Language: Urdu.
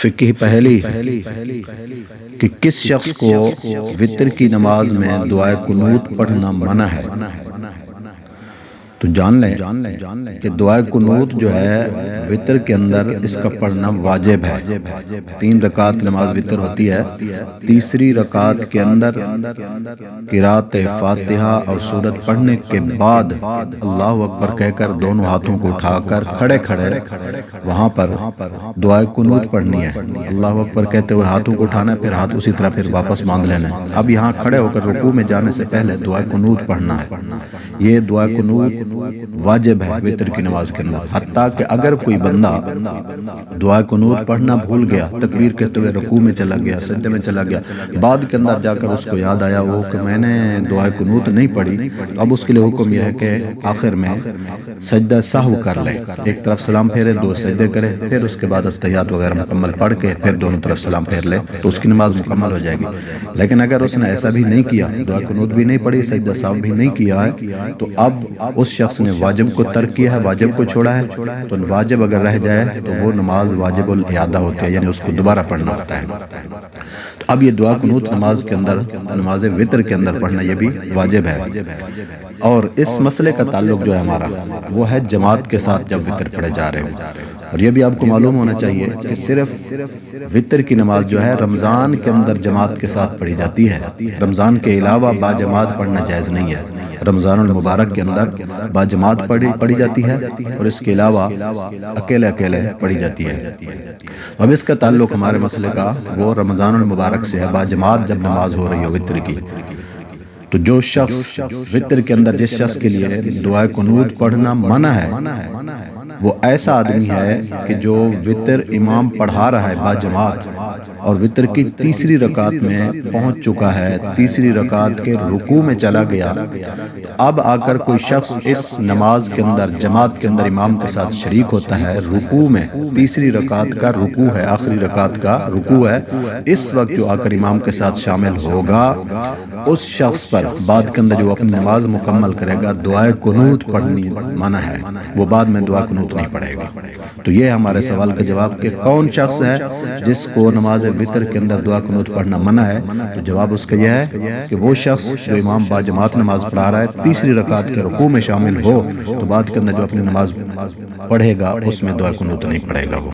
فقہ پہلی کہ کس شخص کو وتر کی نماز میں دعائے قنوت پڑھنا منع ہے، تو جان لیں کہ دعائے قنوت جو ہے وتر کے اندر اس کا پڑھنا واجب ہے۔ 3 رکعت نماز وتر ہوتی ہے، تیسری رکعت کے اندر قرات فاتحہ اور سورت پڑھنے کے بعد اللہ اکبر کہہ کر دونوں ہاتھوں کو اٹھا کر کھڑے کھڑے وہاں پر دعائے قنوت پڑھنی ہے۔ اللہ اکبر کہتے ہوئے ہاتھوں کو اٹھانا ہے، پھر ہاتھ اسی طرح پھر واپس باندھ لینا ہے۔ اب یہاں کھڑے ہو کر رکوع میں جانے سے پہلے دعائے قنوت پڑھنا ہے۔ یہ دعائے قنوت واجب ہے وتر کی نماز کے اندر، حتیٰ کہ اگر کوئی بندہ دعائے قنوت پڑھنا بھول گیا، تکبیر کہتے ہوئے رکوع میں چلا گیا، سجدے میں چلا گیا، بعد کے اندر جا کر اس کو یاد آیا وہ کہ میں نے دعائے قنوت نہیں پڑھی، اب اس کے لیے حکم یہ ہے کہ آخر میں سجدہ سہو کر لے، ایک طرف سلام پھیرے، 2 سجدے کرے، پھر اس کے بعد اتحیات وغیرہ مکمل پڑھ کے پھر دونوں طرف سلام پھیر لے تو اس کی نماز مکمل ہو جائے گی۔ لیکن اگر اس نے ایسا بھی نہیں کیا، دعائے قنوت بھی نہیں پڑھی، سجدہ سہو بھی نہیں کیا ہے، تو اب اس شخص نے واجب کو ترک کیا ہے، واجب کو چھوڑا ہے، تو واجب اگر رہ جائے تو وہ نماز واجب الاعادہ ہوتی ہے، یعنی اس کو دوبارہ پڑھنا ہوتا ہے۔ تو اب یہ دعا قنوت نماز کے اندر، نماز وتر کے اندر پڑھنا یہ بھی واجب ہے۔ اور اس مسئلے کا تعلق جو ہے ہمارا وہ ہے جماعت کے ساتھ جب وتر پڑھے جا رہے ہیں۔ اور یہ بھی آپ کو معلوم ہونا چاہیے کہ صرف وتر کی نماز جو ہے رمضان کے اندر جماعت کے ساتھ پڑھی جاتی ہے، رمضان کے علاوہ باجماعت پڑھنا جائز نہیں ہے۔ رمضان المبارک کے اندر باجماعت پڑھی جاتی ہے اور اس کے علاوہ اکیلے اکیلے پڑھی جاتی ہے۔ اب اس کا تعلق ہمارے مسئلے کا وہ رمضان المبارک سے ہے، باجماعت جب نماز ہو رہی ہو وتر کی، تو جو شخص وتر کے اندر جس شخص کے لیے دعائے قنوت پڑھنا منع ہے وہ ایسا آدمی ہے کہ جو وتر امام پڑھا رہا ہے باجماعت اور وتر کی تیسری رکعت میں پہنچ چکا ہے، تیسری رکعت کے رکوع میں چلا گیا، اب آ کر کوئی شخص اس نماز کے اندر جماعت کے اندر امام کے ساتھ شریک ہوتا ہے رکوع میں، تیسری رکعت کا رکوع ہے، آخری رکعت کا رکوع ہے، اس وقت جو آ کر امام کے ساتھ شامل ہوگا اس شخص پر بعد کے اندر جو اپنی نماز مکمل کرے گا دعائے قنوت پڑھنی منع ہے، وہ بعد میں دعائے قنوت نہیں پڑھے گا۔ تو یہ ہمارے سوال کا جواب کہ کون شخص ہے جس کو نماز وتر کے اندر دعا قنوت پڑھنا منع ہے، تو جواب اس کا یہ ہے کہ وہ شخص جو امام باجماعت نماز پڑھا رہا ہے تیسری رکعت کے رکوع میں شامل ہو تو بعد کے اندر جو اپنی نماز پڑھے گا اس میں دعا قنوت نہیں پڑھے گا وہ۔